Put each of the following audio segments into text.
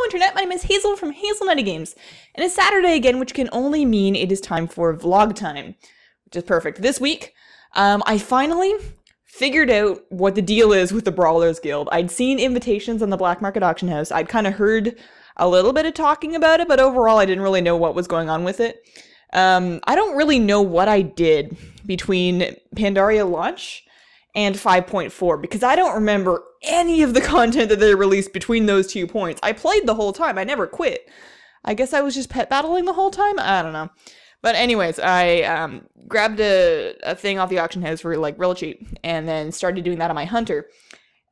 Internet, my name is Hazel from Hazelnuttygames, and it's Saturday again, which can only mean it is time for vlog time, which is perfect. This week, I finally figured out what the deal is with the Brawlers Guild. I'd seen invitations on the Black Market Auction House. I'd kind of heard a little bit of talking about it, but overall I didn't really know what was going on with it. I don't really know what I did between Pandaria launch and 5.4 because I don't remember any of the content that they released between those 2 points. I played the whole time. I never quit. I guess I was just pet battling the whole time? I don't know. But anyways, I grabbed a thing off the auction house for like real cheap and then started doing that on my hunter.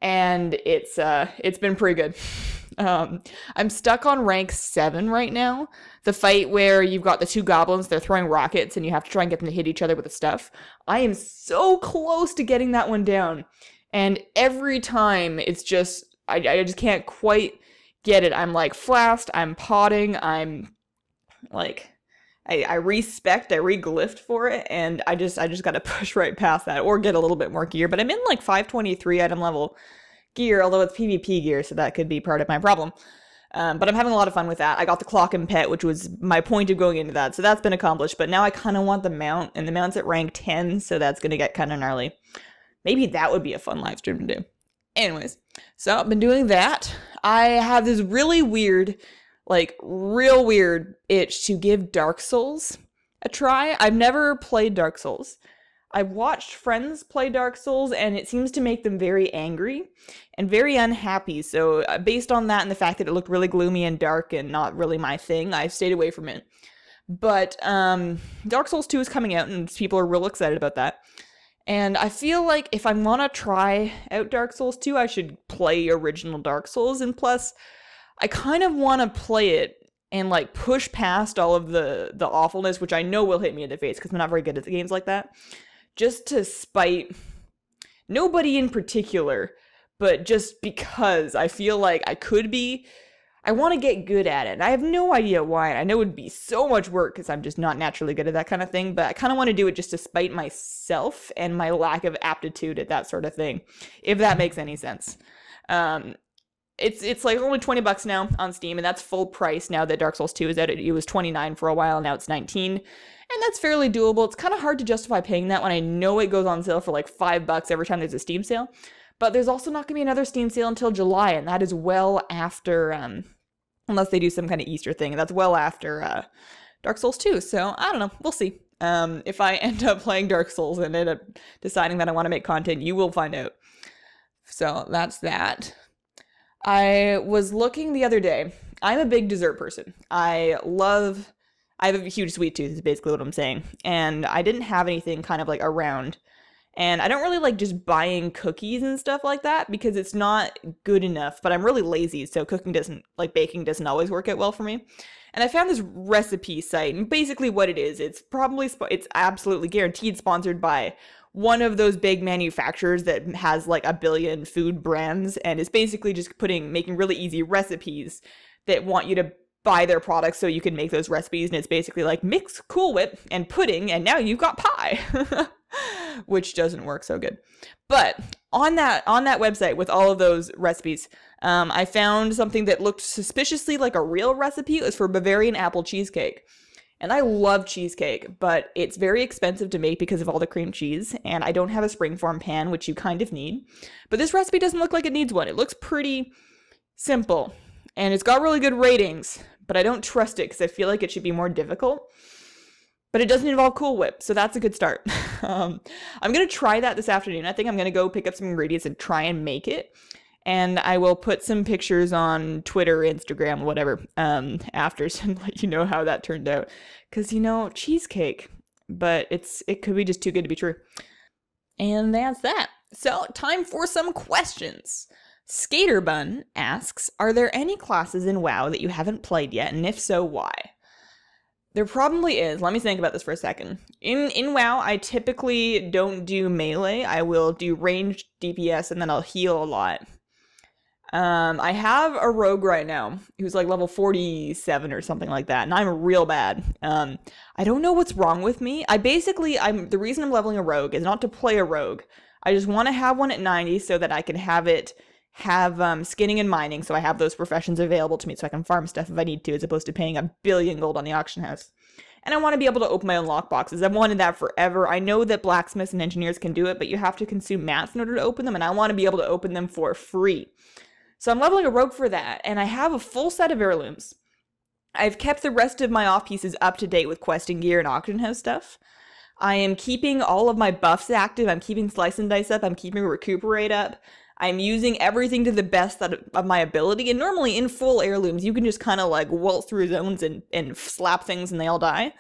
And it's been pretty good. I'm stuck on rank 7 right now. The fight where you've got the 2 goblins, they're throwing rockets and you have to try and get them to hit each other with the stuff. I am so close to getting that one down. And every time it's just, I just can't quite get it. I'm like flashed, I'm potting, I'm like, I respect, I reglyphed for it, and I just gotta push right past that or get a little bit more gear. But I'm in like 523 item level gear, although it's PvP gear, so that could be part of my problem. But I'm having a lot of fun with that. I got the clock and pet, which was my point of going into that, so that's been accomplished. But now I kind of want the mount, and the mount's at rank 10, so that's going to get kind of gnarly. Maybe that would be a fun live stream to do. Anyways, so I've been doing that. I have this really weird, like real weird itch to give Dark Souls a try. I've never played Dark Souls. I've watched friends play Dark Souls, and it seems to make them very angry and very unhappy. So based on that and the fact that it looked really gloomy and dark and not really my thing, I've stayed away from it. But Dark Souls 2 is coming out, and people are real excited about that. And I feel like if I want to try out Dark Souls 2, I should play original Dark Souls. And plus, I kind of want to play it and like push past all of the awfulness, which I know will hit me in the face because I'm not very good at the games like that. Just to spite nobody in particular, but just because I feel like I could be, I want to get good at it. And I have no idea why. I know it would be so much work because I'm just not naturally good at that kind of thing, but I kind of want to do it just to spite myself and my lack of aptitude at that sort of thing, if that makes any sense. It's like only 20 bucks now on Steam, and that's full price now that Dark Souls 2 is out. It was 29 for a while, now it's 19. And that's fairly doable. It's kind of hard to justify paying that when I know it goes on sale for like 5 bucks every time there's a Steam sale. But there's also not going to be another Steam sale until July, and that is well after, unless they do some kind of Easter thing, and that's well after Dark Souls 2. So, I don't know. We'll see. If I end up playing Dark Souls and end up deciding that I want to make content, you will find out. So, that's that. I was looking the other day. I'm a big dessert person. I have a huge sweet tooth is basically what I'm saying. And I didn't have anything kind of like around. And I don't really like just buying cookies and stuff like that because it's not good enough. But I'm really lazy, so baking doesn't always work out well for me. And I found this recipe site, and basically what it is, it's absolutely guaranteed sponsored by one of those big manufacturers that has like a billion food brands, and is basically just making really easy recipes that want you to buy their products so you can make those recipes. And it's basically like mix Cool Whip and pudding and now you've got pie, which doesn't work so good. But on that website with all of those recipes, I found something that looked suspiciously like a real recipe. It was for Bavarian apple cheesecake. And I love cheesecake, but it's very expensive to make because of all the cream cheese, and I don't have a springform pan, which you kind of need. But this recipe doesn't look like it needs one. It looks pretty simple, and it's got really good ratings, but I don't trust it because I feel like it should be more difficult. But it doesn't involve Cool Whip, so that's a good start. I'm going to try that this afternoon. I think I'm going to go pick up some ingredients and try and make it. And I will put some pictures on Twitter, Instagram, whatever, after, to let you know how that turned out. Because, you know, cheesecake, but it could be just too good to be true. And that's that. So, time for some questions. Skaterbun asks, are there any classes in WoW that you haven't played yet, and if so, why? There probably is. Let me think about this for a second. In WoW, I typically don't do melee. I will do ranged DPS, and then I'll heal a lot. I have a rogue right now who's like level 47 or something like that, and I'm real bad. I don't know what's wrong with me. The reason I'm leveling a rogue is not to play a rogue. I just want to have one at 90 so that I can have it have skinning and mining, so I have those professions available to me so I can farm stuff if I need to, as opposed to paying 1 billion gold on the auction house. And I want to be able to open my own lockboxes. I've wanted that forever. I know that blacksmiths and engineers can do it, but you have to consume mats in order to open them, and I want to be able to open them for free. So I'm leveling a rogue for that, and I have a full set of heirlooms. I've kept the rest of my off pieces up to date with questing gear and auction house stuff. I am keeping all of my buffs active. I'm keeping Slice and Dice up. I'm keeping Recuperate up. I'm using everything to the best of my ability. And normally in full heirlooms, you can just kind of like waltz through zones and slap things and they all die.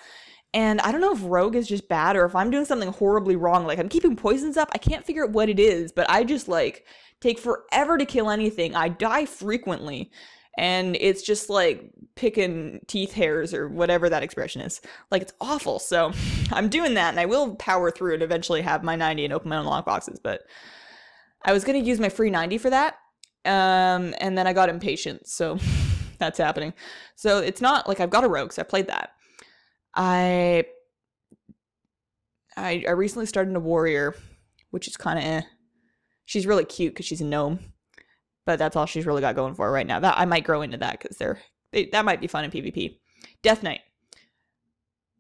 And I don't know if Rogue is just bad or if I'm doing something horribly wrong. Like I'm keeping poisons up. I can't figure out what it is, but I just like take forever to kill anything. I die frequently. And it's just like picking teeth hairs or whatever that expression is. Like, it's awful. So I'm doing that, and I will power through and eventually have my 90 and open my own lockboxes. But I was going to use my free 90 for that, and then I got impatient. So that's happening. So it's not like I've got a rogue, so I played that. I recently started a warrior, which is kind of eh. She's really cute because she's a gnome. But that's all she's really got going for her right now. That I might grow into that because that might be fun in PvP. Death Knight.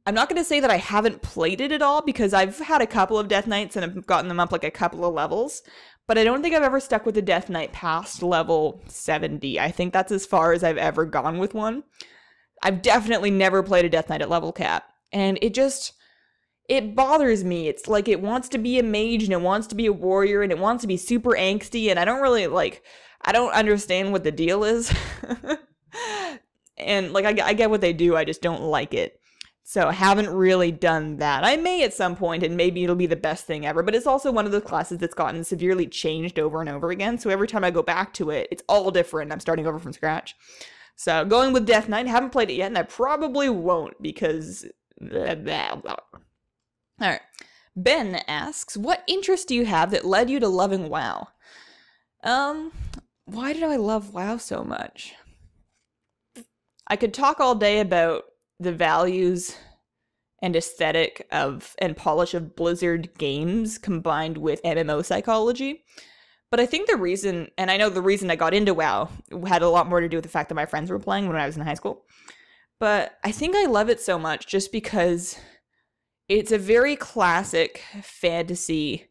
I'm not going to say that I haven't played it at all because I've had a couple of Death Knights and I've gotten them up like a couple of levels. But I don't think I've ever stuck with a Death Knight past level 70. I think that's as far as I've ever gone with one. I've definitely never played a Death Knight at level cap. And it bothers me. It's like it wants to be a mage and it wants to be a warrior and it wants to be super angsty, and I don't really I don't understand what the deal is. And like I get what they do, I just don't like it. So I haven't really done that. I may at some point, and maybe it'll be the best thing ever, but it's also one of those classes that's gotten severely changed over and over again. So every time I go back to it, it's all different. I'm starting over from scratch. So going with Death Knight, haven't played it yet, and I probably won't because Alright. Ben asks, what interest do you have that led you to loving WoW? Why did I love WoW so much? I could talk all day about the values and aesthetic and polish of Blizzard games combined with MMO psychology. But I think the reason, and I know the reason I got into WoW had a lot more to do with the fact that my friends were playing when I was in high school. But I think I love it so much just because it's a very classic fantasy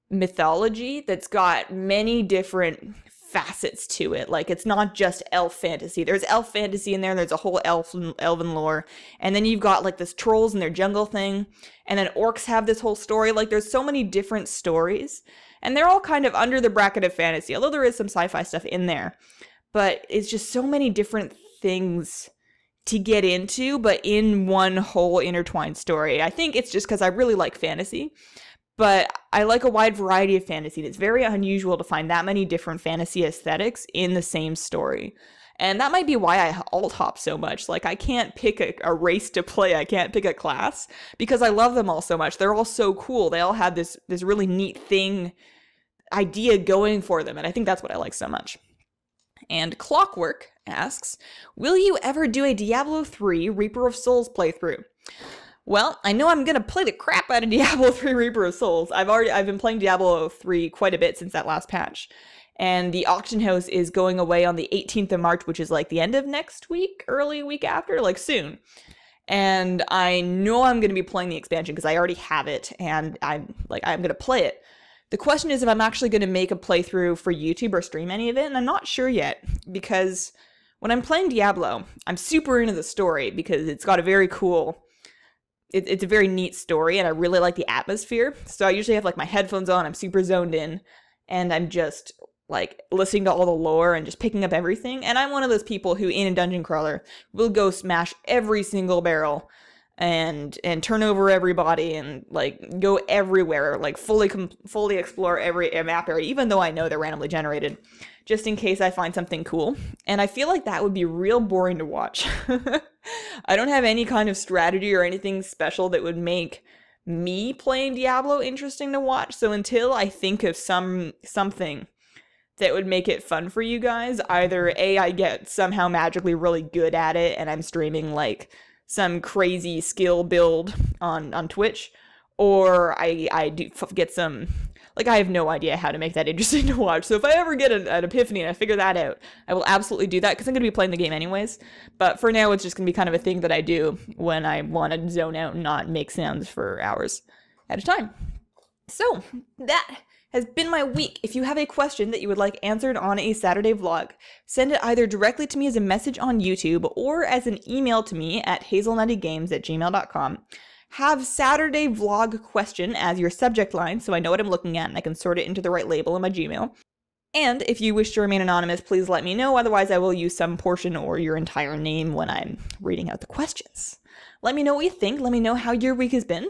mythology that's got many different facets to it. Like, it's not just elf fantasy. There's elf fantasy in there. There's a whole elven lore. And then you've got, like, this trolls and their jungle thing. And then orcs have this whole story. Like, there's so many different stories. And they're all kind of under the bracket of fantasy, although there is some sci-fi stuff in there. But it's just so many different things to get into, but in one whole intertwined story. I think it's just because I really like fantasy. But I like a wide variety of fantasy. It's very unusual to find that many different fantasy aesthetics in the same story. And that might be why I alt hop so much. Like, I can't pick a race to play. I can't pick a class because I love them all so much. They're all so cool. They all have this really neat idea going for them. And I think that's what I like so much. And Clockwork asks, will you ever do a Diablo 3 Reaper of Souls playthrough? Well, I know I'm going to play the crap out of Diablo 3 Reaper of Souls. I've been playing Diablo 3 quite a bit since that last patch. And the auction house is going away on the 18th of March, which is like the end of next week, early week after, like soon. And I know I'm going to be playing the expansion because I already have it and I'm going to play it. The question is if I'm actually going to make a playthrough for YouTube or stream any of it, and I'm not sure yet because when I'm playing Diablo, I'm super into the story because it's got a very cool... It's a very neat story, and I really like the atmosphere. So I usually have, like, my headphones on, I'm super zoned in, and I'm just, like, listening to all the lore and just picking up everything. And I'm one of those people who, in a dungeon crawler, will go smash every single barrel and turn over everybody and, like, go everywhere, like, fully explore every map area, even though I know they're randomly generated, just in case I find something cool. And I feel like that would be real boring to watch. I don't have any kind of strategy or anything special that would make me playing Diablo interesting to watch. So until I think of something that would make it fun for you guys, either A, I get somehow magically really good at it and I'm streaming like some crazy skill build on Twitch, or I do get some Like, I have no idea how to make that interesting to watch. So if I ever get an epiphany and I figure that out, I will absolutely do that because I'm going to be playing the game anyways. But for now, it's just going to be kind of a thing that I do when I want to zone out and not make sounds for hours at a time. So that has been my week. If you have a question that you would like answered on a Saturday vlog, send it either directly to me as a message on YouTube or as an email to me at hazelnuttygames@gmail.com. Have Saturday vlog question as your subject line so I know what I'm looking at and I can sort it into the right label in my Gmail. And if you wish to remain anonymous, please let me know. Otherwise, I will use some portion or your entire name when I'm reading out the questions. Let me know what you think. Let me know how your week has been.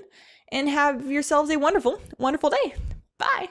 And have yourselves a wonderful, wonderful day. Bye.